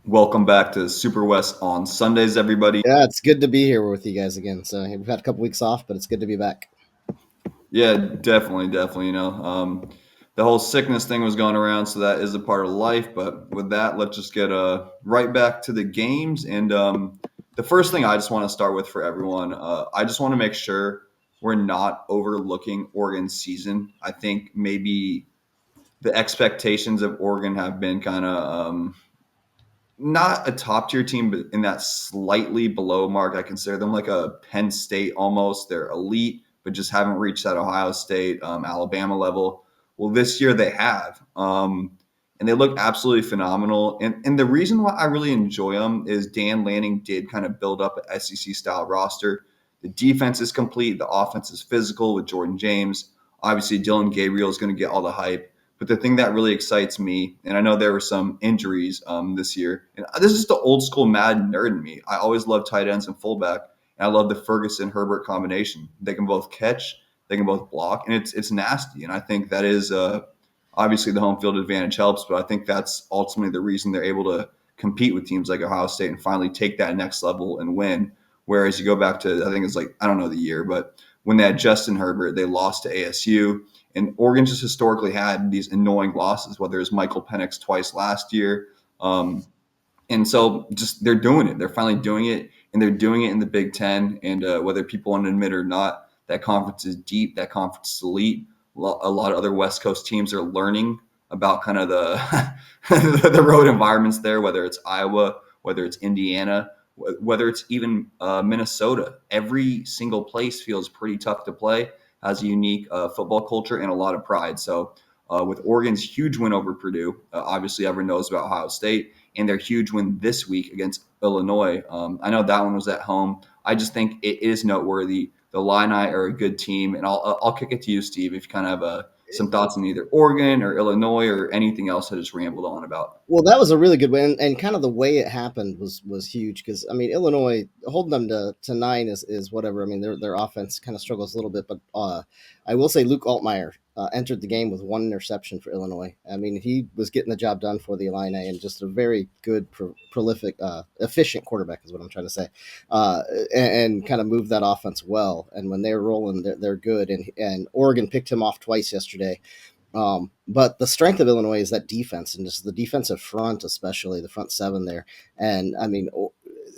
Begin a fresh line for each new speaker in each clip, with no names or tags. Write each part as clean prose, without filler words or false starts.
Welcome back to SuperWest on Sundays, everybody.
Yeah, it's good to be here with you guys again. So we've had a couple weeks off, but it's good to be back.
Yeah, definitely. The whole sickness thing was going around, so that is a part of life. But with that, let's just get right back to the games. And the first thing I just want to start with for everyone, I just want to make sure we're not overlooking Oregon's season. I think maybe the expectations of Oregon have been kind of not a top tier team, but in that slightly below mark. I consider them like a Penn State almost. They're elite, but just haven't reached that Ohio State, Alabama level. Well, this year they have. And they look absolutely phenomenal. And the reason why I really enjoy them is Dan Lanning did kind of build up an SEC style roster. The defense is complete, the offense is physical with Jordan James. Obviously, Dylan Gabriel is going to get all the hype. But the thing that really excites me, and I know there were some injuries this year, and this is the old school Madden nerd in me. I always love tight ends and fullback, and I love the Ferguson Herbert combination. They can both catch, they can both block, and it's nasty. And I think that is obviously the home field advantage helps, but I think that's ultimately the reason they're able to compete with teams like Ohio State and finally take that next level and win. Whereas you go back to, I think it's like, I don't know the year, but when they had Justin Herbert, they lost to ASU. And Oregon just historically had these annoying losses, whether it's Michael Penix twice last year. Um, and so just they're doing it. They're finally doing it, and they're doing it in the Big Ten. And whether people want to admit it or not, that conference is deep. That conference is elite. A lot of other West Coast teams are learning about kind of the the road environments there, whether it's Iowa, whether it's Indiana, whether it's even Minnesota. Every single place feels pretty tough to play, has a unique football culture and a lot of pride. So with Oregon's huge win over Purdue, obviously everyone knows about Ohio State, and their huge win this week against Illinois. I know that one was at home. I just think it is noteworthy. The Illini are a good team, and I'll kick it to you, Steve, if you kind of have some thoughts on either Oregon or Illinois or anything else I just rambled on about.
Well, that was a really good win, and kind of the way it happened was huge because I mean Illinois holding them to nine is whatever. I mean their offense kind of struggles a little bit, but I will say Luke Altmaier entered the game with one interception for Illinois. I mean he was getting the job done for the Illini and just a very good, prolific, efficient quarterback is what I'm trying to say, and kind of moved that offense well. And when they're rolling, they're good. And Oregon picked him off twice yesterday. But the strength of Illinois is that defense and just the defensive front, especially the front seven there. And I mean,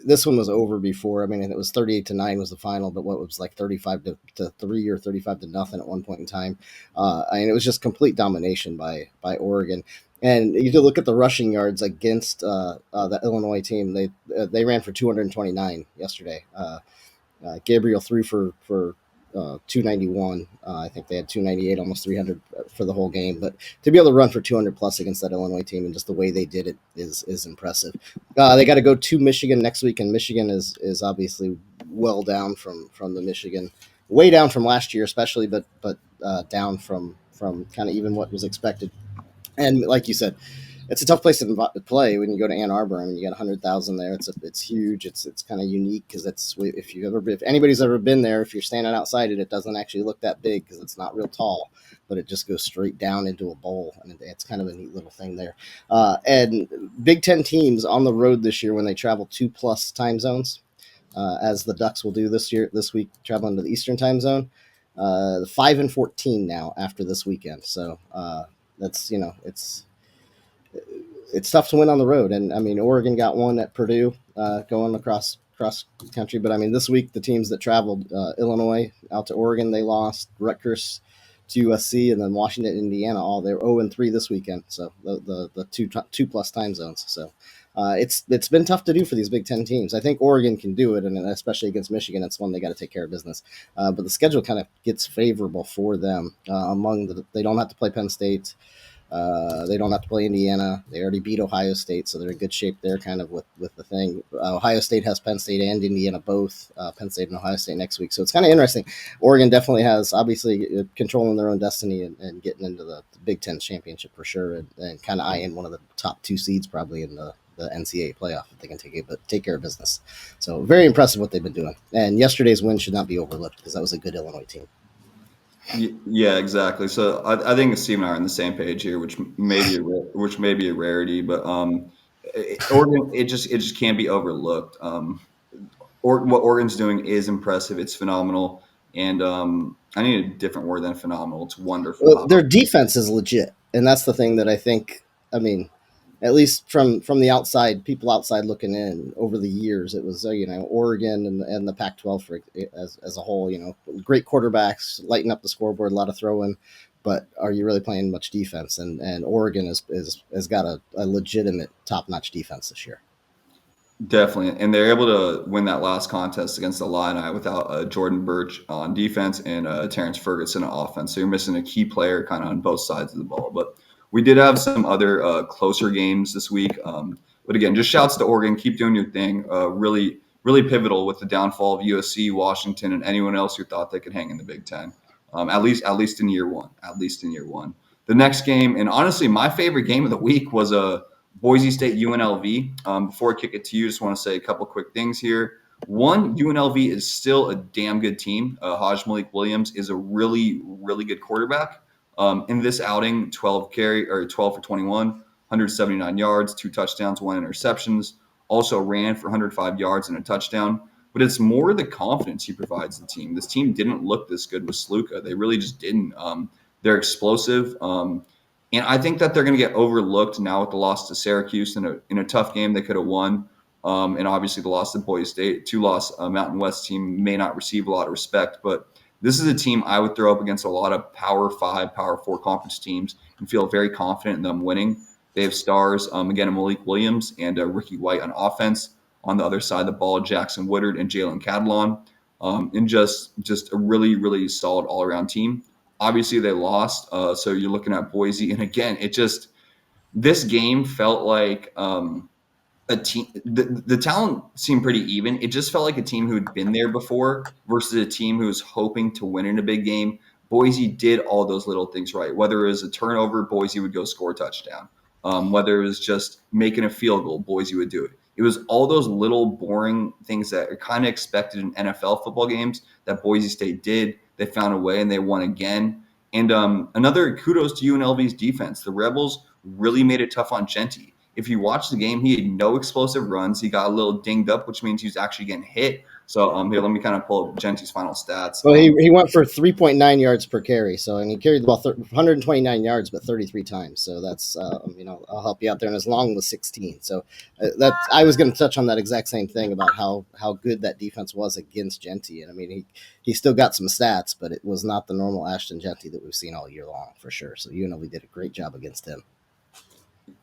this one was over before. I mean, it was 38-9 was the final, but what was like 35-3 or 35-0 at one point in time. I mean, it was just complete domination by Oregon. And you could look at the rushing yards against the Illinois team. They ran for 229 yesterday. Gabriel threw for 291. I think they had 298, almost 300 for the whole game. But to be able to run for 200 plus against that Illinois team and just the way they did it is impressive. They got to go to Michigan next week, and Michigan is obviously well down from the Michigan, way down from last year, especially, but down from kind of even what was expected. And like you said, it's a tough place to play when you go to Ann Arbor. I mean, you got 100,000 there. It's huge. It's kind of unique because if anybody's ever been there, if you're standing outside it, it doesn't actually look that big because it's not real tall, but it just goes straight down into a bowl, and it's kind of a neat little thing there. And Big Ten teams on the road this year when they travel 2+ time zones, as the Ducks will do this week, traveling to the Eastern time zone. 5-14 now after this weekend, so that's it's tough to win on the road. And I mean, Oregon got one at Purdue, going across country. But I mean, this week the teams that traveled, Illinois out to Oregon, they lost. Rutgers to USC, and then Washington, Indiana, all they're 0-3 this weekend. So the two plus time zones. So it's been tough to do for these Big Ten teams. I think Oregon can do it, and especially against Michigan, it's one they got to take care of business. But the schedule kind of gets favorable for them. They don't have to play Penn State. They don't have to play Indiana. They already beat Ohio State, so they're in good shape there kind of with the thing. Ohio State has Penn State and Indiana both, Penn State and Ohio State next week. So it's kind of interesting. Oregon definitely has, obviously, controlling their own destiny and getting into the Big Ten championship for sure, and kind of eyeing one of the top two seeds probably in the NCAA playoff if they can take care of business. So very impressive what they've been doing. And yesterday's win should not be overlooked because that was a good Illinois team.
Yeah, exactly. So I think Steve and I are on the same page here, which may be a rarity. But Oregon, it just can't be overlooked. What Oregon's doing is impressive. It's phenomenal, and I need a different word than phenomenal. It's wonderful.
Well, their defense is legit, and that's the thing that I think. I mean, at least from the outside, people outside looking in over the years, it was Oregon and the Pac-12 as a whole. Great quarterbacks, lighten up the scoreboard, a lot of throwing, but are you really playing much defense? And Oregon has got a legitimate top-notch defense this year.
Definitely, and they're able to win that last contest against the Illini without Jordan Birch on defense and Terrence Ferguson on offense. So you're missing a key player kind of on both sides of the ball. But we did have some other closer games this week. But again, just shouts to Oregon. Keep doing your thing. Really, really pivotal with the downfall of USC, Washington, and anyone else who thought they could hang in the Big Ten. At least in year one. At least in year one. The next game, and honestly, my favorite game of the week was a Boise-State-UNLV. Before I kick it to you, just want to say a couple quick things here. One, UNLV is still a damn good team. Haj Malik Williams is a really, really good quarterback. In this outing, 12 for 21, 179 yards, 2 touchdowns, 1 interceptions. Also ran for 105 yards and a touchdown. But it's more the confidence he provides the team. This team didn't look this good with Sluka. They really just didn't. They're explosive. And I think that they're going to get overlooked now with the loss to Syracuse in a tough game they could have won. And obviously the loss to Boise State, 2-loss Mountain West team may not receive a lot of respect. But this is a team I would throw up against a lot of Power 5, Power 4 conference teams and feel very confident in them winning. They have stars, again, Malik Williams and Ricky White on offense. On the other side of the ball, Jackson Woodard and Jalen Cadlon. And just a really, really solid all-around team. Obviously, they lost, so you're looking at Boise. And again, this game felt like a team. The talent seemed pretty even. It just felt like a team who had been there before versus a team who was hoping to win in a big game. Boise did all those little things right. Whether it was a turnover, Boise would go score a touchdown. Whether it was just making a field goal, Boise would do it. It was all those little boring things that are kind of expected in NFL football games that Boise State did. They found a way and they won again. And another kudos to UNLV's defense. The Rebels really made it tough on Genty. If you watch the game, he had no explosive runs. He got a little dinged up, which means he was actually getting hit. So here, let me kind of pull up Genty's final stats.
Well, he went for 3.9 yards per carry. So, and he carried the ball 129 yards, but 33 times. So that's, I'll help you out there. And his long was 16. So I was going to touch on that exact same thing about how good that defense was against Genty. And I mean, he still got some stats, but it was not the normal Ashton Genty that we've seen all year long for sure. So UNLV did a great job against him.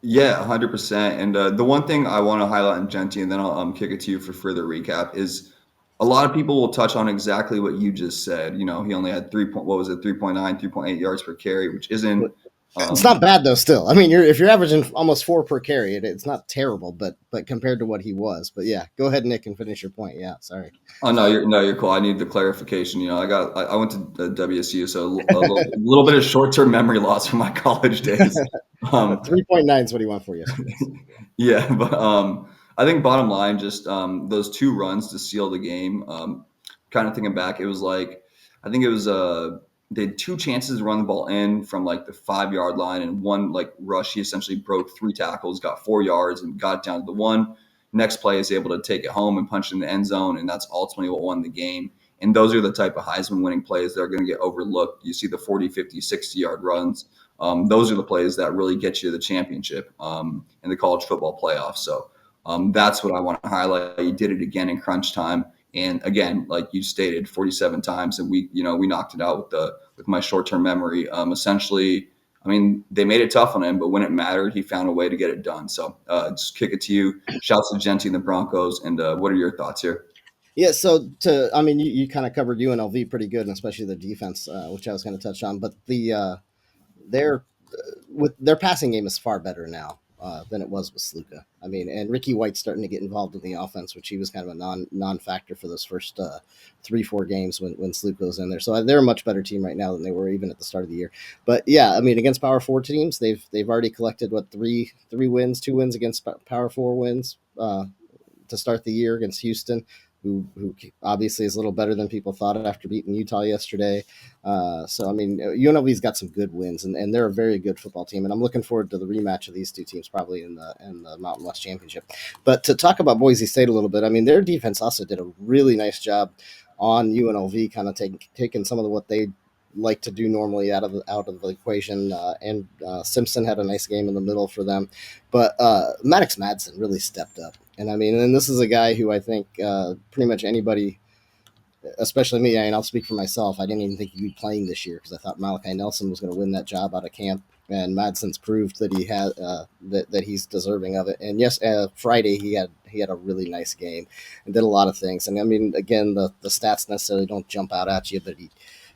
Yeah, 100%. And the one thing I want to highlight in Genty, and then I'll kick it to you for further recap, is a lot of people will touch on exactly what you just said. He only had 3.9, 3.8 yards per carry, which isn't.
It's not bad though. Still, I mean, if you're averaging almost 4 per carry, it's not terrible. But compared to what he was, but yeah, go ahead, Nick, and finish your point. Yeah, sorry.
Oh no, you're cool. I need the clarification. I went to the WSU, so a little bit of short-term memory loss from my college days.
3.9 is what he went for yesterday.
Yeah, but I think bottom line, just those 2 runs to seal the game. Kind of thinking back, it was like I think it was they had 2 chances to run the ball in from like the 5-yard line, and one like rush. He essentially broke 3 tackles, got 4 yards, and got down to the 1. Next play is able to take it home and punch it in the end zone, and that's ultimately what won the game. And those are the type of Heisman winning plays that are going to get overlooked. You see the 40, 50, 60-yard runs. Those are the plays that really get you to the championship in the college football playoffs. So that's what I want to highlight. You did it again in crunch time. And again, like you stated, 47 times, and we knocked it out with my short-term memory. Essentially, I mean, they made it tough on him, but when it mattered, he found a way to get it done. So just kick it to you. Shouts to Genty and the Broncos. And what are your thoughts here?
Yeah, so you kind of covered UNLV pretty good, and especially the defense, which I was going to touch on. But their passing game is far better now than it was with Sluka. I mean, and Ricky White's starting to get involved in the offense, which he was kind of a non-factor for those first 3-4 games when Sluka was in there. So they're a much better team right now than they were even at the start of the year. But yeah, I mean, against Power 4 teams, they've already collected three wins, 2 wins against Power 4 wins to start the year against Houston. who obviously is a little better than people thought after beating Utah yesterday. So I mean, UNLV's got some good wins, and they're a very good football team. And I'm looking forward to the rematch of these two teams probably in the Mountain West Championship. But to talk about Boise State a little bit, I mean, their defense also did a really nice job on UNLV, kind of taking some of what they like to do normally out of the equation. And Simpson had a nice game in the middle for them, but Maddox Madsen really stepped up. And I mean, and this is a guy who I think pretty much anybody, especially me, I mean, I'll speak for myself. I didn't even think he'd be playing this year because I thought Malachi Nelson was going to win that job out of camp. And Madsen's proved that he had that he's deserving of it. And yes, Friday he had a really nice game and did a lot of things. And I mean, again, the stats necessarily don't jump out at you, but he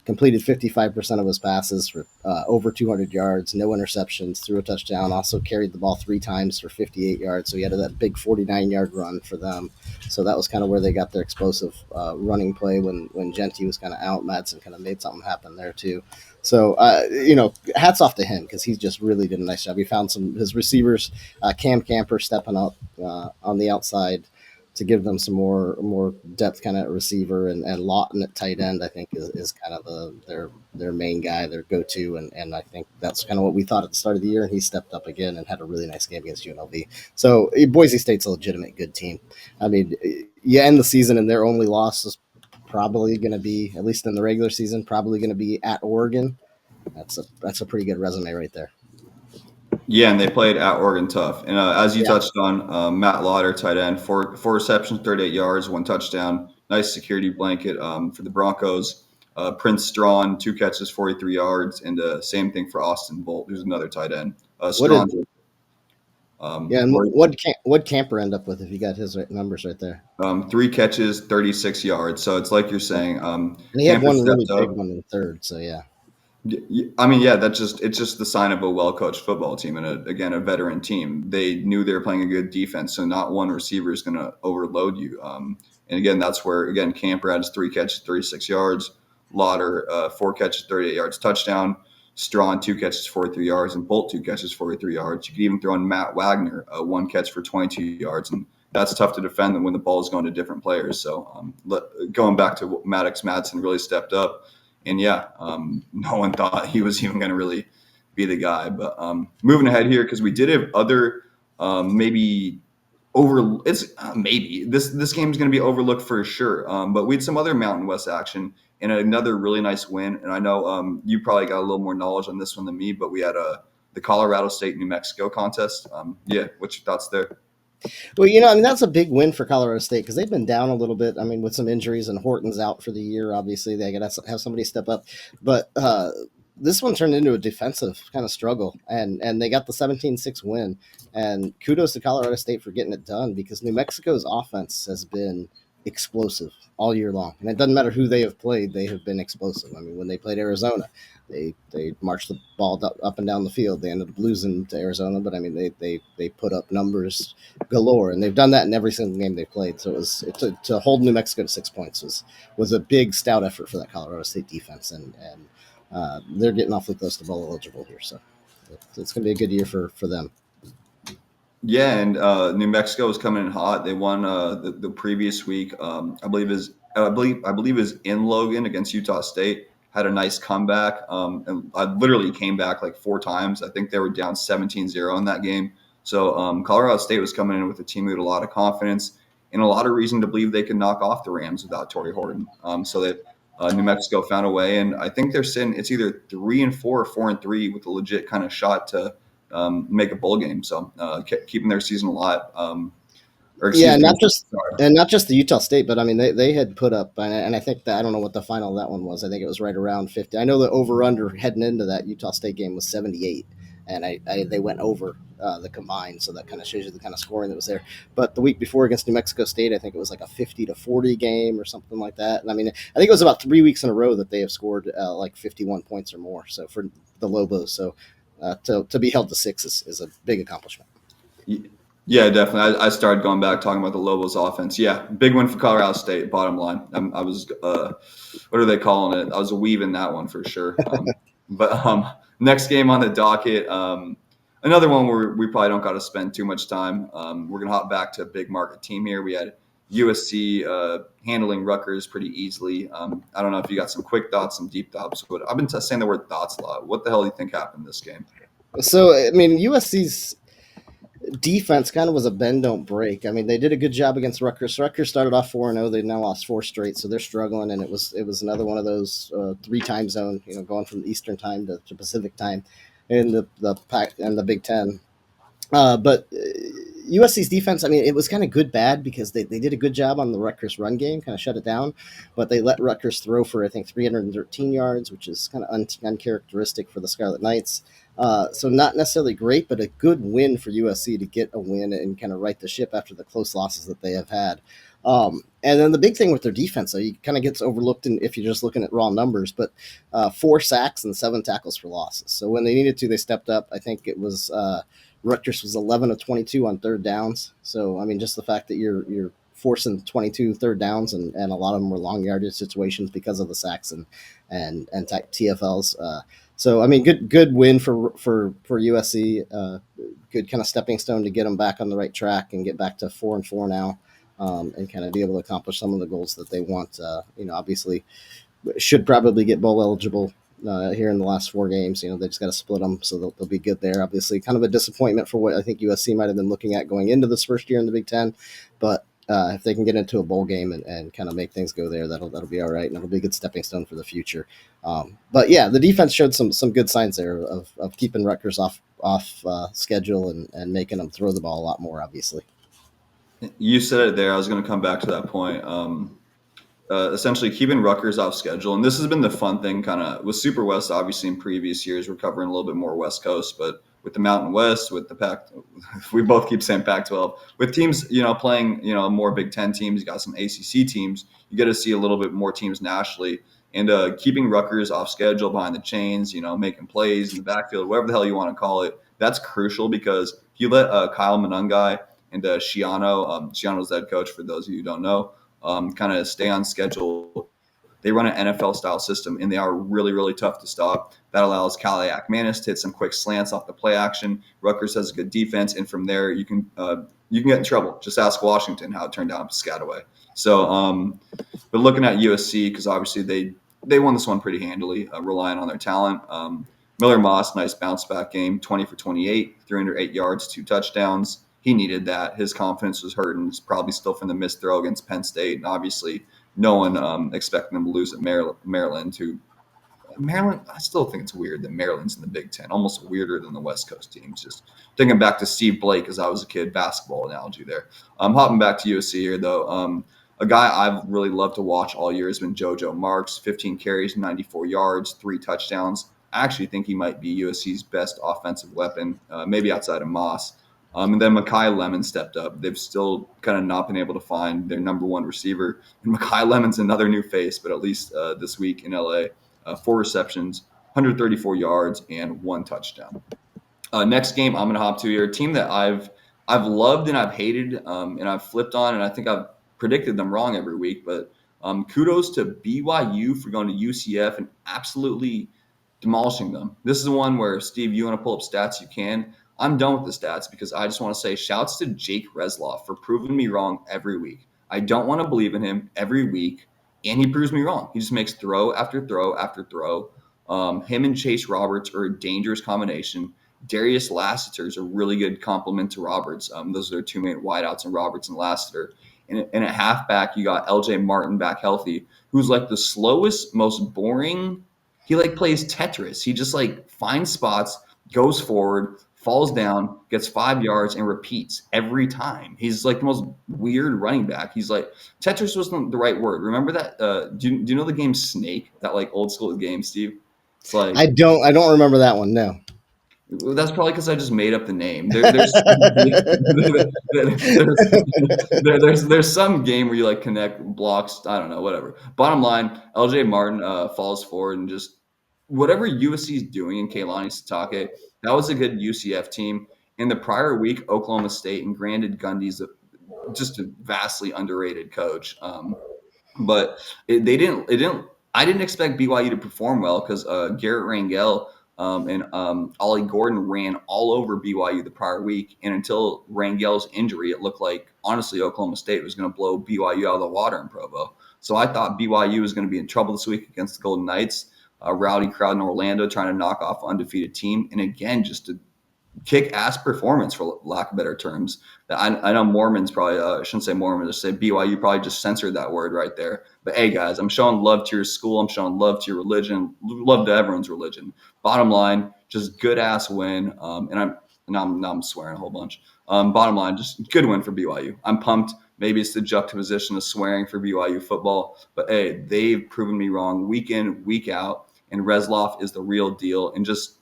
completed 55% of his passes for over 200 yards, no interceptions, threw a touchdown, also carried the ball 3 times for 58 yards. So he had that big 49-yard run for them. So that was kind of where they got their explosive running play when Genty was kind of out. Madsen kind of made something happen there too. So, hats off to him because he just really did a nice job. He found his receivers, Cam Camper stepping up on the outside to give them some more depth kind of receiver, and Lawton at tight end I think is kind of their main guy, their go-to, and I think that's kind of what we thought at the start of the year, and he stepped up again and had a really nice game against UNLV. So Boise State's a legitimate good team. I mean, you end the season and their only loss is probably going to be, at least in the regular season, probably going to be at Oregon. That's a pretty good resume right there.
Yeah, and they played at Oregon tough. And as you
Yeah.
touched on, Matt Lauder, tight end, four receptions, 38 yards, 1 touchdown. Nice security blanket for the Broncos. Prince Strawn, 2 catches, 43 yards, and same thing for Austin Bolt, who's another tight end.
What did
Strawn,
and what Camper end up with if you got his numbers right there?
3 catches, 36 yards. So it's like you're saying,
And he had
Camper
one really
stepped
big
up.
one in third. So yeah.
I mean, yeah, it's just the sign of a well-coached football team and again a veteran team. They knew they were playing a good defense, so not one receiver is going to overload you. And again, that's where again Camper has 3 catches, 36 yards. Lauder 4 catches, 38 yards, touchdown. Strawn 2 catches, 43 yards, and Bolt 2 catches, 43 yards. You could even throw in Matt Wagner 1 catch for 22 yards, and that's tough to defend when the ball is going to different players. So going back to Maddox Madsen really stepped up. And yeah, no one thought he was even going to really be the guy. But moving ahead here, because we did have other maybe maybe this game is going to be overlooked for sure. But we had some other Mountain West action and another really nice win. And I know you probably got a little more knowledge on this one than me, but we had the Colorado State New Mexico contest. Yeah, what's your thoughts there?
Well, I mean, that's a big win for Colorado State because they've been down a little bit. I mean, with some injuries and Horton's out for the year, obviously they got to have somebody step up. But this one turned into a defensive kind of struggle, and they got the 17-6 win. And kudos to Colorado State for getting it done because New Mexico's offense has been explosive all year long, and it doesn't matter who they have played; they have been explosive. I mean, when they played Arizona, they marched the ball up and down the field. They ended up losing to Arizona, but I mean, they put up numbers galore, and they've done that in every single game they've played. So to hold New Mexico to 6 points was a big stout effort for that Colorado State defense, and they're getting awfully close to bowl eligible here. So it's going to be a good year for them.
Yeah, and New Mexico is coming in hot. They won the previous week. I believe is in Logan against Utah State. Had a nice comeback, and I literally came back like 4 times. I think they were down 17-0 in that game. So Colorado State was coming in with a team with a lot of confidence and a lot of reason to believe they could knock off the Rams without Torrey Horton. So that New Mexico found a way, and I think they're sitting. It's either 3-4 or 4-3 with a legit kind of shot to make a bowl game. So keeping their season alive. Or
Yeah,
excuse me. Sorry.
not just the Utah State, but I mean they had put up, and I think that I don't know what the final of that one was. I think it was right around 50. I know the over under heading into that Utah State game was 78, and they went over the combined, so that kind of shows you the kind of scoring that was there. But the week before against New Mexico State, I think it was like a 50-40 game or something like that. And I mean, I think it was about 3 weeks in a row that they have scored like 51 points or more. So for the Lobos, so to be held to 6 is a big accomplishment.
Yeah, definitely. I started going back talking about the Lobos offense. Yeah, big win for Colorado State. Bottom line, I was what are they calling it? I was weaving that one for sure. But next game on the docket, another one where we probably don't got to spend too much time. We're gonna hop back to a big market team here. We had USC handling Rutgers pretty easily. I don't know if you got some quick thoughts, some deep thoughts. But I've been saying the word thoughts a lot. What the hell do you think happened in this game?
So I mean, USC's defense kind of was a bend don't break. I mean, they did a good job against Rutgers. Rutgers started off 4-0. They've now lost 4 straight, so they're struggling. And it was another one of those 3 time zone, going from Eastern time to Pacific time in the pack and the Big Ten. But USC's defense, I mean, it was kind of good bad because they did a good job on the Rutgers run game, kind of shut it down. But they let Rutgers throw for, I think, 313 yards, which is kind of uncharacteristic for the Scarlet Knights. So not necessarily great, but a good win for USC to get a win and kind of right the ship after the close losses that they have had. And then the big thing with their defense, though, you kind of gets overlooked if you're just looking at raw numbers, but 4 sacks and 7 tackles for losses. So when they needed to, they stepped up. I think it was Rutgers was 11 of 22 on third downs. So, I mean, just the fact that you're forcing 22 third downs and a lot of them were long yardage situations because of the sacks and TFLs. So, I mean, good win for USC. Good kind of stepping stone to get them back on the right track and get back to 4-4 now, and kind of be able to accomplish some of the goals that they want. Obviously, should probably get bowl eligible here in the last 4 games. They just got to split them, so they'll be good there. Obviously, kind of a disappointment for what I think USC might have been looking at going into this first year in the Big Ten, but if they can get into a bowl game and kind of make things go there, that'll be all right, and it'll be a good stepping stone for the future. But yeah, the defense showed some good signs there of keeping Rutgers off schedule and making them throw the ball a lot more. Obviously,
You said it there. I was going to come back to that point. Essentially keeping Rutgers off schedule. And this has been the fun thing kind of with SuperWest, obviously in previous years, we're covering a little bit more West Coast, but with the Mountain West, with the Pac, we both keep saying Pac-12, with teams, playing, more Big Ten teams, you got some ACC teams, you get to see a little bit more teams nationally. And keeping Rutgers off schedule behind the chains, making plays in the backfield, whatever the hell you want to call it, that's crucial because if you let Kyle Monungai and Shiano's the head coach for those of you who don't know, kind of stay on schedule. They run an NFL style system, and they are really, really tough to stop. That allows Kaliak Manis to hit some quick slants off the play action. Rutgers has a good defense, and from there you can get in trouble. Just ask Washington how it turned out in Piscataway. So, but looking at USC, because obviously they won this one pretty handily, relying on their talent. Miller Moss, nice bounce back game, 20 for 28, 308 yards, 2 touchdowns. He needed that. His confidence was hurting. It's probably still from the missed throw against Penn State. And obviously, no one expecting them to lose at Maryland. Maryland, I still think it's weird that Maryland's in the Big Ten, almost weirder than the West Coast teams. Just thinking back to Steve Blake as I was a kid, basketball analogy there. Hopping back to USC here, though. A guy I've really loved to watch all year has been JoJo Marks, 15 carries, 94 yards, 3 touchdowns. I actually think he might be USC's best offensive weapon, maybe outside of Moss. And then Makai Lemon stepped up. They've still kind of not been able to find their number 1 receiver. And Makai Lemon's another new face, but at least this week in LA, 4 receptions, 134 yards, and 1 touchdown. Next game I'm going to hop to here. A team that I've loved and I've hated, and I've flipped on, and I think I've predicted them wrong every week. But kudos to BYU for going to UCF and absolutely demolishing them. This is the one where, Steve, you want to pull up stats, you can. I'm done with the stats because I just want to say shouts to Jake Resloff for proving me wrong every week. I don't want to believe in him every week, and he proves me wrong. He just makes throw after throw after throw. Him and Chase Roberts are a dangerous combination. Darius Lassiter is a really good complement to Roberts. Those are their 2 main wideouts, and Roberts and Lassiter. And at halfback, you got LJ Martin back healthy, who's like the slowest, most boring. He plays Tetris. He just finds spots, goes forward, falls down, gets 5 yards, and repeats every time. He's the most weird running back. He's Tetris wasn't the right word. Remember that? Do you know the game Snake? That old school game, Steve? It's
I don't remember that one. No.
That's probably because I just made up the name. There's some game where you connect blocks. I don't know, whatever. Bottom line, LJ Martin falls forward and just whatever USC is doing in Keilani Sitake, that was a good UCF team. In the prior week, Oklahoma State, and granted, Gundy's just a vastly underrated coach. But they didn't. I didn't expect BYU to perform well because Garrett Rangel and Ollie Gordon ran all over BYU the prior week. And until Rangel's injury, it looked like, honestly, Oklahoma State was going to blow BYU out of the water in Provo. So I thought BYU was going to be in trouble this week against the Golden Knights. A rowdy crowd in Orlando trying to knock off an undefeated team. And again, just a kick-ass performance, for lack of better terms. I know Mormons probably, I shouldn't say Mormons, I say BYU probably just censored that word right there. But hey, guys, I'm showing love to your school. I'm showing love to your religion, love to everyone's religion. Bottom line, just good-ass win. Now I'm swearing a whole bunch. Bottom line, just good win for BYU. I'm pumped. Maybe it's the juxtaposition of swearing for BYU football. But hey, they've proven me wrong week in, week out. And Reslov is the real deal. And just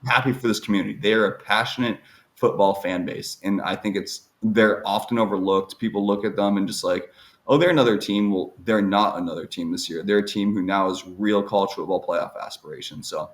happy for this community. They're a passionate football fan base, and I think they're often overlooked. People look at them and just like, oh, they're another team. Well, they're not another team this year. They're a team who now has real college football playoff aspirations. So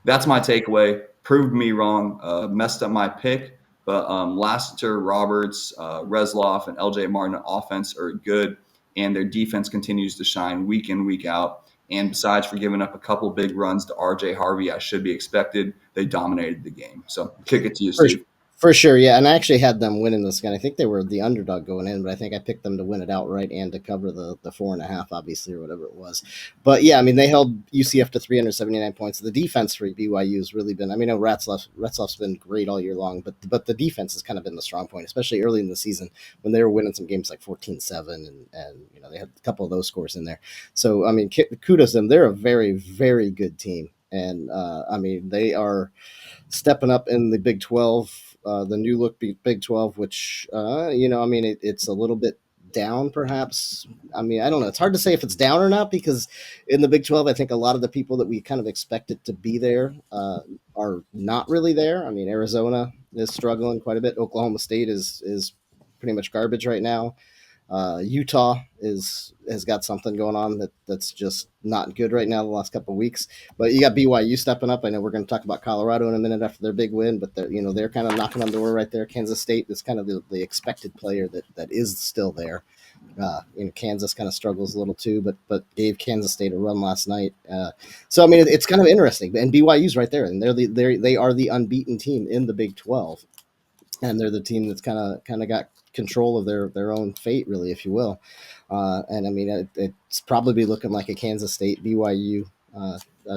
that's my takeaway. Proved me wrong. Messed up my pick, but Lassiter, Roberts, Reslov, and LJ Martin offense are good, and their defense continues to shine week in, week out. And besides for giving up a couple big runs to RJ Harvey, as should be expected, they dominated the game. So kick it to you,
For,
Steve.
for sure, yeah. And I actually had them winning this game. I think they were the underdog going in, but I think I picked them to win it outright and to cover the 4.5, obviously, or whatever it was. But yeah, I mean, they held UCF to 379 points. The defense for BYU has really been, I mean, Retzloff's been great all year long, but the defense has kind of been the strong point, especially early in the season when they were winning some games like 14-7, and they had a couple of those scores in there. So, I mean, kudos to them. They're a very, very good team. And, I mean, they are stepping up in the Big 12, the new look Big 12, which, I mean, it's a little bit down perhaps. I mean, I don't know. It's hard to say if it's down or not, because in the Big 12, I think a lot of the people that we kind of expected to be there are not really there. I mean, Arizona is struggling quite a bit. Oklahoma State is pretty much garbage right now. Utah has got something going on that's just not good right now the last couple of weeks. But you got BYU stepping up. I know we're going to talk about Colorado in a minute after their big win, but they're kind of knocking on the door right there. Kansas State is kind of the expected player that is still there. Kansas kind of struggles a little too, but gave Kansas State a run last night. So I mean, it's kind of interesting. And BYU's right there, and they are the unbeaten team in the Big 12, and they're the team that's kind of got control of their own fate, really, if you will. And I mean, it's probably looking like a Kansas State BYU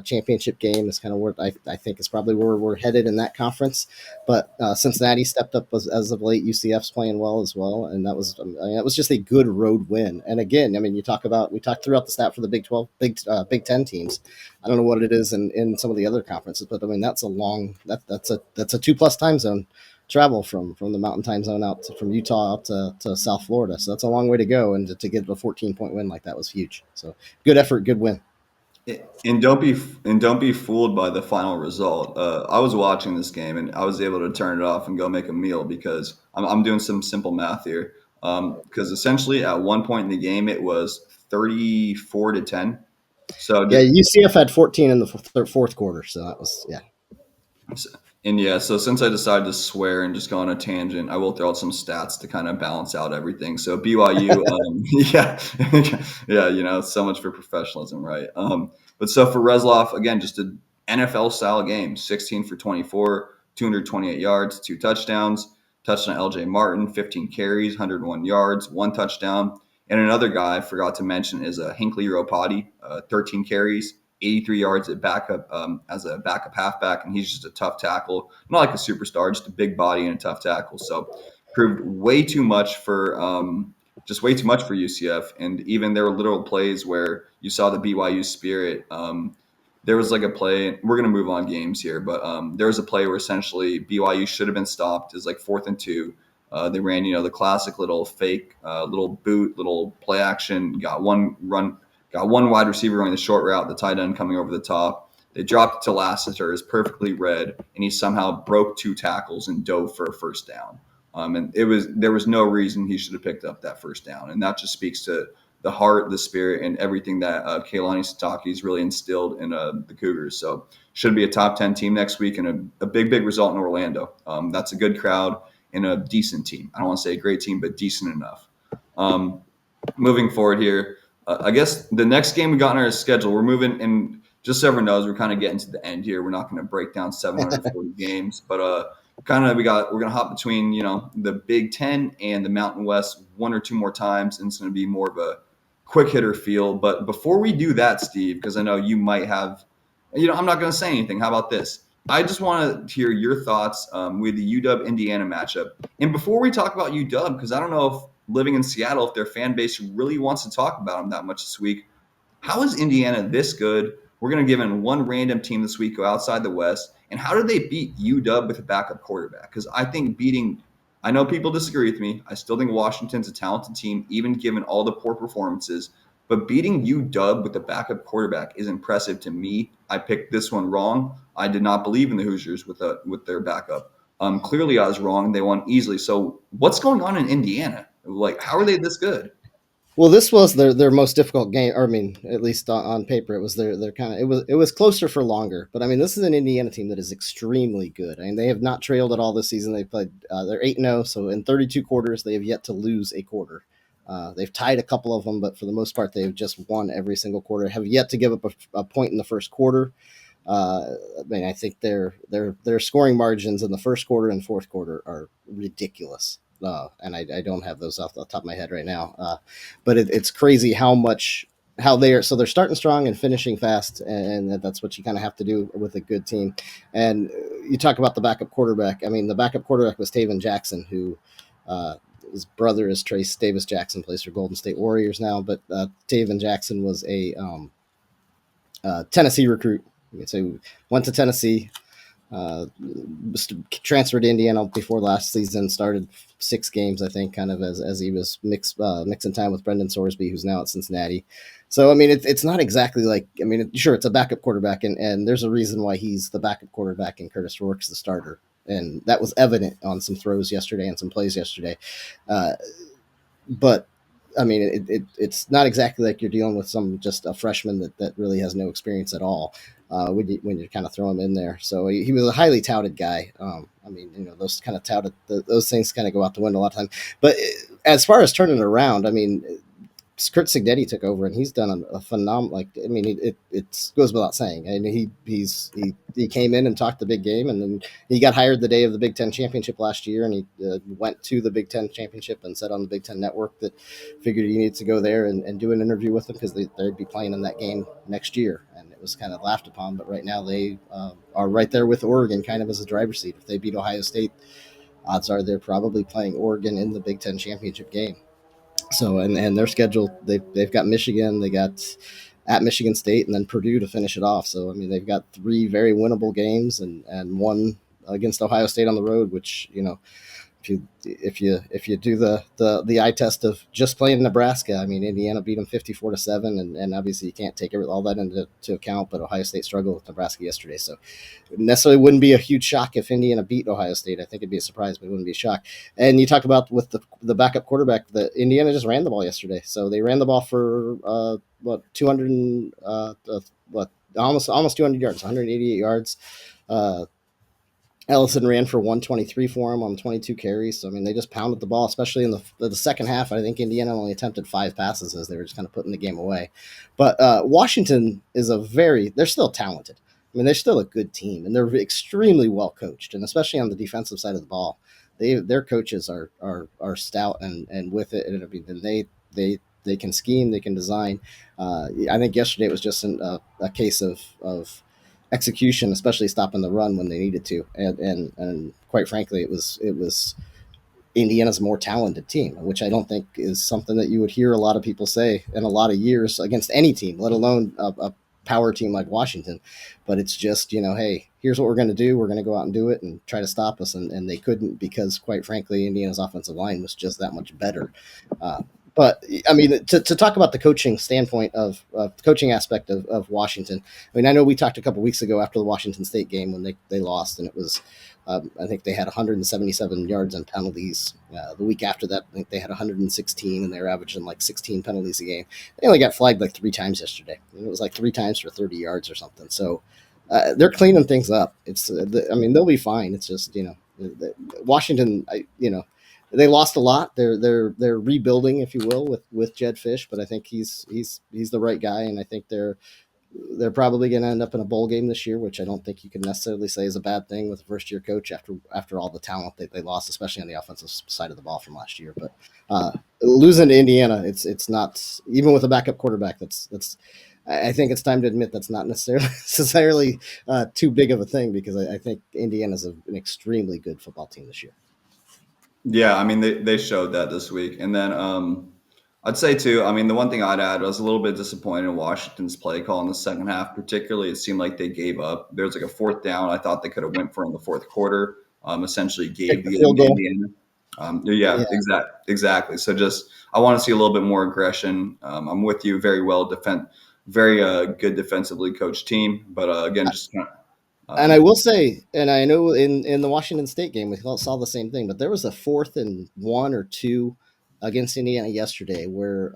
championship game is kind of where I think is probably where we're headed in that conference. But Cincinnati stepped up as of late. UCF's playing well as well, and that was just a good road win. And again, I mean, we talked throughout the stat for the Big 12, Big 10 teams. I don't know what it is in some of the other conferences, but I mean, that's a 2+ time zone travel from the mountain time zone from Utah out to South Florida. So that's a long way to go, and to get a 14-point win like that was huge. So good effort, good win.
And don't be fooled by the final result. I was watching this game and I was able to turn it off and go make a meal because I'm doing some simple math here. Because essentially at one point in the game it was 34-10. So
yeah, UCF had 14 in the fourth quarter. So that was
So since I decided to swear and just go on a tangent, I will throw out some stats to kind of balance out everything. So BYU, yeah, so much for professionalism, right? But so for Reslov, again, just an NFL style game: 16 for 24, 228 yards, 2 touchdowns. Touchdown LJ Martin, 15 carries, 101 yards, 1 touchdown. And another guy I forgot to mention is Hinckley Ropati, 13 carries, 83 yards at backup as a backup halfback, and he's just a tough tackle. Not like a superstar, just a big body and a tough tackle. So proved way too much for UCF. And even there were little plays where you saw the BYU spirit. There was like a play. We're gonna move on games here, but there was a play where essentially BYU should have been stopped. It was like 4th and 2. They ran, the classic little fake, little boot, little play action. Got one wide receiver running the short route, the tight end coming over the top. They dropped it to Lassiter, is perfectly read, and he somehow broke 2 tackles and dove for a first down. And there was no reason he should have picked up that first down, and that just speaks to the heart, the spirit, and everything that Keilani Sitake's really instilled in the Cougars. So should be a top 10 team next week, and a big result in Orlando. That's a good crowd and a decent team. I don't want to say a great team, but decent enough. Moving forward here. I guess the next game we got on our schedule, we're moving, and just so everyone knows, we're kind of getting to the end here. We're not going to break down 740 games, but we're going to hop between, the Big Ten and the Mountain West one or two more times, and it's going to be more of a quick hitter feel. But before we do that, Steve, because I know you might have, I'm not going to say anything. How about this? I just want to hear your thoughts with the UW Indiana matchup. And before we talk about UW, because I don't know if living in Seattle, if their fan base really wants to talk about them that much this week, how is Indiana this good? We're going to give in one random team this week go outside the West. And how did they beat UW with a backup quarterback? Because I think I know people disagree with me. I still think Washington's a talented team, even given all the poor performances. But beating UW with a backup quarterback is impressive to me. I picked this one wrong. I did not believe in the Hoosiers with their backup. Clearly, I was wrong. They won easily. So what's going on in Indiana? Like, how are they this good?
Well, this was their most difficult game. Or, I mean, at least on paper, it was their kind of it was closer for longer. But I mean, this is an Indiana team that is extremely good. I mean, they have not trailed at all this season. They played they're 8-0, so in 32 quarters, they have yet to lose a quarter. They've tied a couple of them, but for the most part, they've just won every single quarter. Have yet to give up a point in the first quarter. I mean, I think their scoring margins in the first quarter and fourth quarter are ridiculous. And I don't have those off the top of my head right now. But it's crazy how they are. So they're starting strong and finishing fast, and that's what you kind of have to do with a good team. And you talk about the backup quarterback. I mean, the backup quarterback was Taven Jackson, who his brother is Trace Davis Jackson, plays for Golden State Warriors now. But Taven Jackson was a Tennessee recruit. So went to Tennessee, transferred to Indiana before last season, started 6 games, I think, kind of as he was mixing time with Brendan Sorsby, who's now at Cincinnati. So, I mean, it's not exactly like, I mean, sure, it's a backup quarterback, and there's a reason why he's the backup quarterback and Curtis Rourke's the starter. And that was evident on some throws yesterday and some plays yesterday. But I mean, it's not exactly like you're dealing with just a freshman that really has no experience at all when you kind of throw him in there. So he was a highly touted guy. I mean, those kind of those things kind of go out the window a lot of time. But as far as turning it around, I mean, Kurt Signetti took over, and he's done a phenomenal. Like, I mean, it goes without saying. I mean, he came in and talked the big game, and then he got hired the day of the Big Ten championship last year, and he went to the Big Ten championship and said on the Big Ten network that figured he needed to go there and do an interview with them because they'd be playing in that game next year, and it was kind of laughed upon. But right now they are right there with Oregon, kind of as a driver's seat. If they beat Ohio State, odds are they're probably playing Oregon in the Big Ten championship game. So and their schedule, they've got Michigan, they got at Michigan State, and then Purdue to finish it off. So I mean, they've got 3 very winnable games and one against Ohio State on the road, which if you do the eye test of just playing Nebraska, I mean, Indiana beat them 54-7, and obviously you can't take all that into account. But Ohio State struggled with Nebraska yesterday, so it necessarily wouldn't be a huge shock if Indiana beat Ohio State. I think it'd be a surprise, but it wouldn't be a shock. And you talk about with the backup quarterback, that Indiana just ran the ball yesterday, so they ran the ball for 200 almost 200 yards, 188 yards. Ellison ran for 123 for him on 22 carries. So, I mean, they just pounded the ball, especially in the second half. I think Indiana only attempted 5 passes as they were just kind of putting the game away. But Washington is they're still talented. I mean, they're still a good team, and they're extremely well coached, and especially on the defensive side of the ball. Their coaches are stout and with it, and I mean, they can scheme, they can design. I think yesterday it was just a case of execution, especially stopping the run when they needed to, and quite frankly, it was Indiana's more talented team, which I don't think is something that you would hear a lot of people say in a lot of years against any team, let alone a power team like Washington. But it's just, hey, here's what we're going to do. We're going to go out and do it and try to stop us. And they couldn't, because quite frankly, Indiana's offensive line was just that much better. But I mean, to talk about the coaching standpoint of the coaching aspect of Washington, I mean, I know we talked a couple weeks ago after the Washington State game when they lost, and it was, I think they had 177 yards and penalties. The week after that, I think they had 116, and they were averaging like 16 penalties a game. They only got flagged like 3 times yesterday. It was like 3 times for 30 yards or something. So they're cleaning things up. I mean, they'll be fine. It's just, Washington, they lost a lot. They're rebuilding, if you will, with Jed Fish, but I think he's the right guy, and I think they're they're probably going to end up in a bowl game this year, which I don't think you can necessarily say is a bad thing with a first year coach after all the talent that they lost, especially on the offensive side of the ball from last year. But losing to Indiana, it's not, even with a backup quarterback. That's I think it's time to admit that's not necessarily too big of a thing, because I think Indiana's an extremely good football team this year.
Yeah, I mean they showed that this week, and then I'd say too. I mean, the one thing I'd add, I was a little bit disappointed in Washington's play call in the second half. Particularly, it seemed like they gave up. There was like a fourth down. I thought they could have went for in the fourth quarter. Essentially,
Kick
gave
the
the game
field
to
goal.
Indiana. Yeah,
Yeah.
exactly. So just I want to see a little bit more aggression. I'm with you. Very well very good defensively coached team, but again, just kind of,
And I will say, and I know in the Washington State game we saw the same thing, but there was a 4th and 1 or 2 against Indiana yesterday where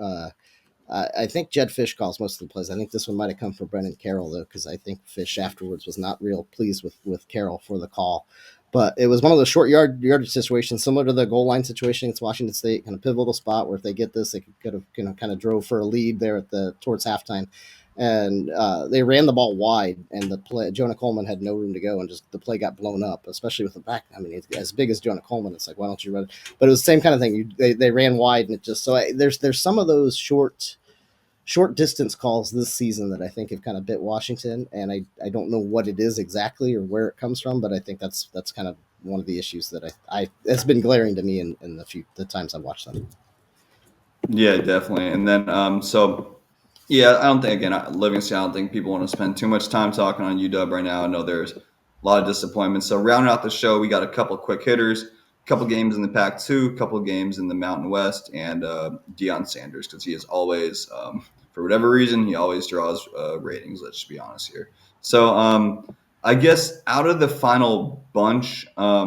I think Jed Fish calls most of the plays. I think this one might have come from Brendan Carroll, though, because I think Fish afterwards was not real pleased with Carroll for the call. But it was one of those short yardage situations, similar to the goal line situation against Washington State, kind of pivotal spot where if they get this, they could have kind of drove for a lead there towards halftime. And they ran the ball wide, and the play, Jonah Coleman had no room to go, and just the play got blown up, especially with the back. I mean, as big as Jonah Coleman, it's like, why don't you run it? But it was the same kind of thing. They ran wide, and it just there's some of those short distance calls this season that I think have kind of bit Washington, and I don't know what it is exactly or where it comes from, but I think that's kind of one of the issues that I it's been glaring to me in the times I've watched them.
yeah, definitely. And then yeah, I don't think again, Livingston. I don't think people want to spend too much time talking on UW right now. I know there's a lot of disappointment. So rounding out the show, we got a couple quick hitters, a couple games in the Pac-2, a couple games in the Mountain West, and Deion Sanders, because he is always, for whatever reason, he always draws ratings. Let's just be honest here. So I guess out of the final bunch, I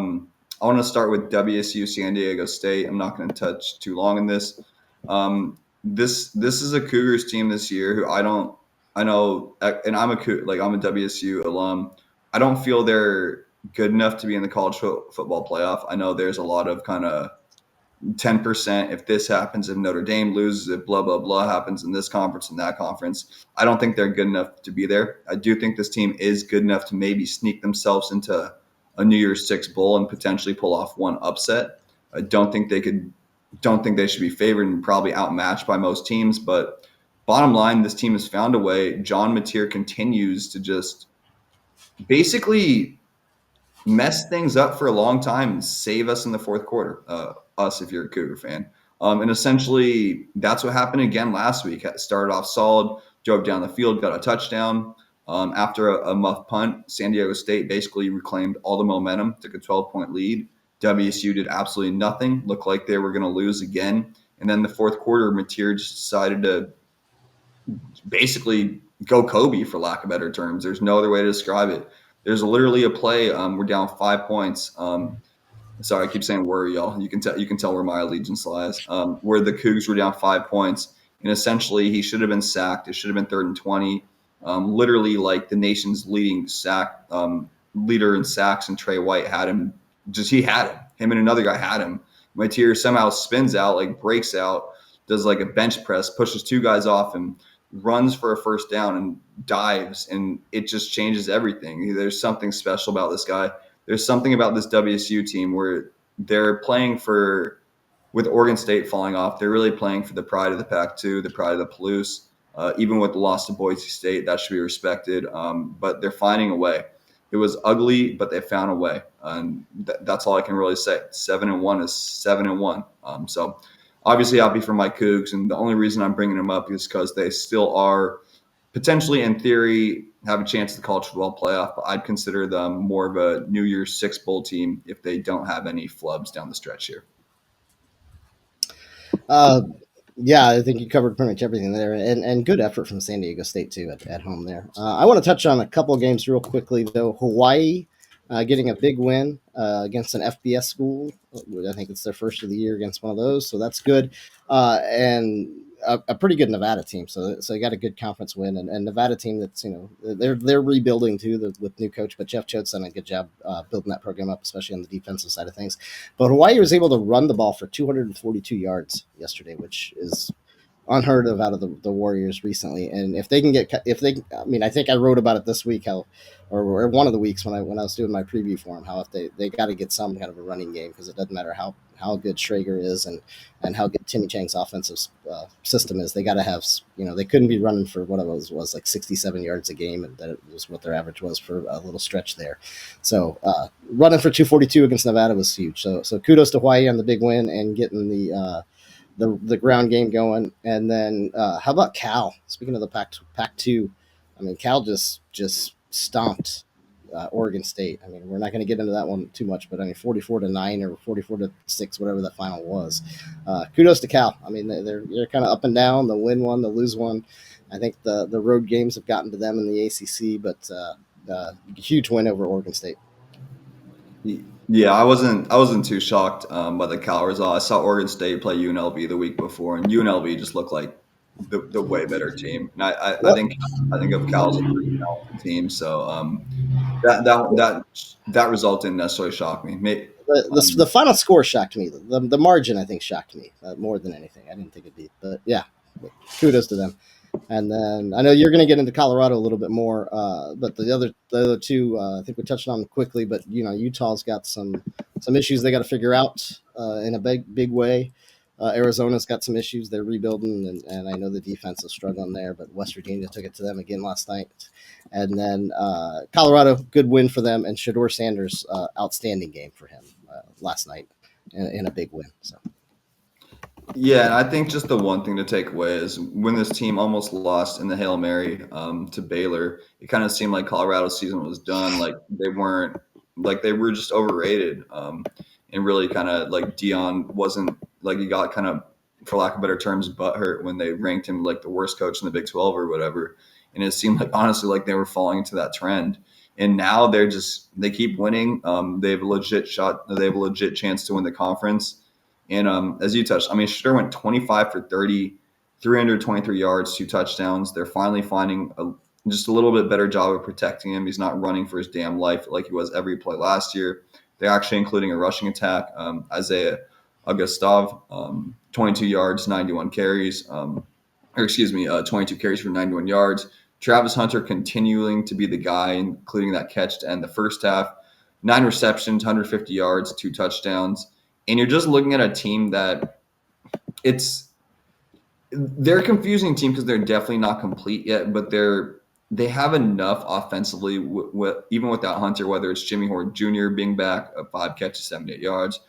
want to start with WSU San Diego State. I'm not going to touch too long in this. This is a Cougars team this year who I know, and I'm I'm a WSU alum. I don't feel they're good enough to be in the college football playoff. I know there's a lot of kind of 10% if this happens, if Notre Dame loses, if blah blah blah happens in this conference and that conference. I don't think they're good enough to be there. I do think this team is good enough to maybe sneak themselves into a New Year's Six bowl and potentially pull off one upset. I don't think they should be favored and probably outmatched by most teams. But bottom line, this team has found a way. John Mateer continues to just basically mess things up for a long time and save us in the fourth quarter. Us, if you're a Cougar fan. And essentially, that's what happened again last week. Started off solid, drove down the field, got a touchdown. After a muff punt, San Diego State basically reclaimed all the momentum, took a 12-point lead. WSU did absolutely nothing, looked like they were going to lose again. And then the fourth quarter, Mateer just decided to basically go Kobe, for lack of better terms. There's no other way to describe it. There's literally a play. We're down 5 points. Sorry, I keep saying "worry," y'all. You can tell where my allegiance lies. Where the Cougs were down 5 points, and essentially he should have been sacked. It should have been 3rd and 20. Literally, like the nation's leading leader in sacks, and Trey White had him. He had him. Him and another guy had him. Mateer somehow spins out, like breaks out, does like a bench press, pushes 2 guys off, and runs for a first down and dives, and it just changes everything. There's something special about this guy. There's something about this WSU team where they're playing with Oregon State falling off, they're really playing for the pride of the Pac-2, the pride of the Palouse. Even with the loss to Boise-State, that should be respected. But they're finding a way. It was ugly, but they found a way, and that's all I can really say. 7-1 is 7-1. So obviously happy for my Cougs, and the only reason I'm bringing them up is because they still are potentially, in theory, have a chance at the college football playoff, but I'd consider them more of a New Year's Six bowl team if they don't have any flubs down the stretch here.
Uh, yeah, I think you covered pretty much everything there, and good effort from San Diego State too at home there. I want to touch on a couple of games real quickly though. Hawaii getting a big win against an FBS school. I think it's their first of the year against one of those, so that's good. And a pretty good Nevada team, so they got a good conference win, and Nevada team that's they're rebuilding too with new coach, but Jeff Choate's done a good job building that program up, especially on the defensive side of things. But Hawaii was able to run the ball for 242 yards yesterday, which is unheard of out of the Warriors recently. And if they can I mean, I think I wrote about it this week or one of the weeks when I was doing my preview for them, how if they got to get some kind of a running game, because it doesn't matter how good Schrager is and how good Timmy Chang's offensive system is, they got to have, they couldn't be running for what it was like 67 yards a game, and that was what their average was for a little stretch there. So running for 242 against Nevada was huge. So kudos to Hawaii on the big win and getting the ground game going. And then how about Cal? Speaking of the Pac-2, I mean, Cal just stomped Oregon State. I mean, we're not going to get into that one too much, but I mean, 44-9 or 44-6, whatever the final was. Kudos to Cal. I mean, they're kind of up and down. They'll win one, they'll lose one. I think the road games have gotten to them in the ACC, but huge win over Oregon State.
Yeah, I wasn't too shocked by the Cal result. I saw Oregon State play UNLV the week before, and UNLV just looked like the way better team. And I think of Cal as a pretty talented team. So that result didn't necessarily shock me.
The final score shocked me. The margin, I think, shocked me more than anything. I didn't think it'd be, but yeah, kudos to them. And then I know you're going to get into Colorado a little bit more, but the other two, I think we touched on them quickly. But Utah's got some issues they got to figure out in a big way. Arizona's got some issues they're rebuilding, and I know the defense is struggling there. But West Virginia took it to them again last night, and then Colorado, good win for them, and Shedeur Sanders, outstanding game for him last night in a big win. So.
Yeah, and I think just the one thing to take away is when this team almost lost in the Hail Mary to Baylor, it kind of seemed like Colorado's season was done. Like they were just overrated. And really kind of like Deion wasn't like, he got kind of, for lack of better terms, butthurt when they ranked him like the worst coach in the Big 12 or whatever. And it seemed like, honestly, like they were falling into that trend. And now they keep winning. They have a legit shot. They have a legit chance to win the conference. And as you touched, I mean, Shedeur went 25 for 30, 323 yards, 2 touchdowns. They're finally finding just a little bit better job of protecting him. He's not running for his damn life like he was every play last year. They're actually including a rushing attack. Isaiah Augustov, 22 yards, 91 carries. 22 carries for 91 yards. Travis Hunter continuing to be the guy, including that catch to end the first half. 9 receptions, 150 yards, 2 touchdowns. And you're just looking at a team that they're a confusing team because they're definitely not complete yet, but they have enough offensively, even without Hunter, whether it's Jimmy Horn Jr. being back, 5 catches, 78 yards.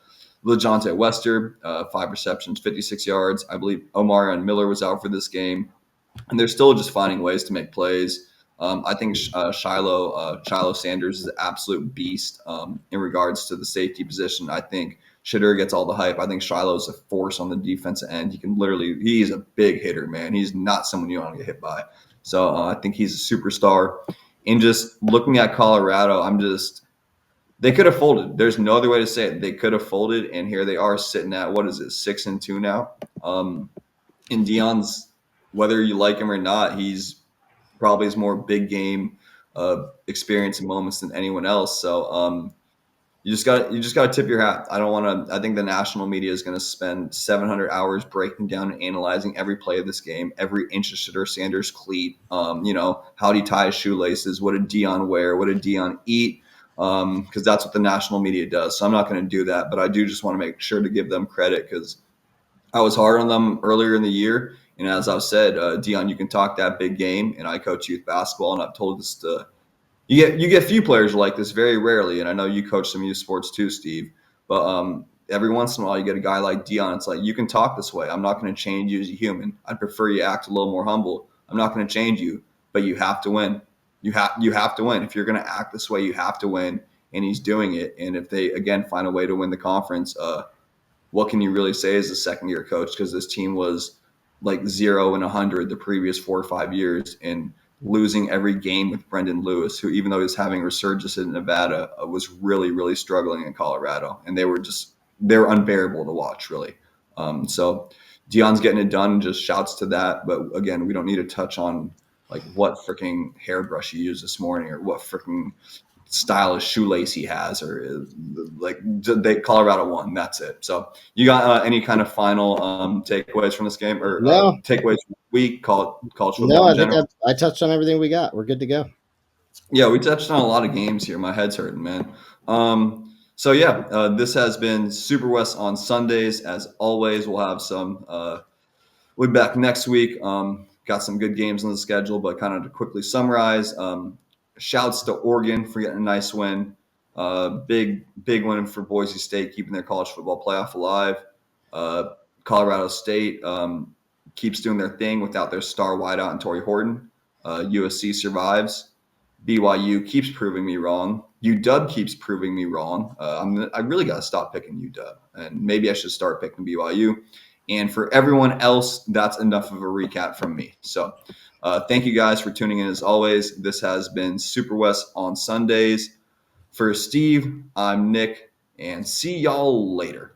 LeJontay Wester, 5 receptions, 56 yards. I believe Omarion Miller was out for this game. And they're still just finding ways to make plays. I think Shiloh Sanders is an absolute beast in regards to the safety position. I think Shedeur gets all the hype. I think Shiloh's a force on the defensive end. He's a big hitter, man. He's not someone you want to get hit by. So I think he's a superstar. And just looking at Colorado, they could have folded. There's no other way to say it. They could have folded, and here they are sitting at, 6-2 now. And Deion's, whether you like him or not, he's probably has more big game experience and moments than anyone else. So you just got to tip your hat. I think the national media is going to spend 700 hours breaking down and analyzing every play of this game, every inch of Shedeur Sanders' cleat. How did he tie his shoelaces? What did Deion wear? What did Deion eat? Because that's what the national media does. So I'm not going to do that, but I do just want to make sure to give them credit because I was hard on them earlier in the year. And as I've said, Deion, you can talk that big game, and I coach youth basketball, and I've told this to you get few players like this very rarely, and I know you coach some youth sports too, Steve. But every once in a while, you get a guy like Deion. It's like, you can talk this way. I'm not going to change you as a human. I'd prefer you act a little more humble. I'm not going to change you, but you have to win. You have to win. If you're going to act this way, you have to win. And he's doing it. And if they again find a way to win the conference, what can you really say as a second-year coach? Because this team was like 0-100 the previous 4 or 5 years, and losing every game with Brendan Lewis, who, even though he was having resurgence in Nevada, was really, really struggling in Colorado. And they were unbearable to watch, really. So Deion's getting it done, just shouts to that. But again, we don't need to touch on like what freaking hairbrush he used this morning or what freaking stylish shoelace he has, or like Colorado won. That's it. So you got any kind of final takeaways from this game, or
No,
takeaways from the week, college
no,
football in
I think
general?
I touched on everything we got. We're good to go.
Yeah, we touched on a lot of games here. My head's hurting, man. So yeah, this has been Super West on Sundays. As always, we'll have some. We'll be back next week. Got some good games on the schedule, but kind of to quickly summarize, shouts to Oregon for getting a nice win. Big win for Boise State, keeping their college football playoff alive. Uh, Colorado State keeps doing their thing without their star wideout and Torrey Horton. USC survives. BYU keeps proving me wrong. UW keeps proving me wrong. I really got to stop picking UW, and maybe I should start picking BYU. And for everyone else, that's enough of a recap from me. So thank you guys for tuning in as always. This has been Super West on Sundays. For Steve, I'm Nick, and see y'all later.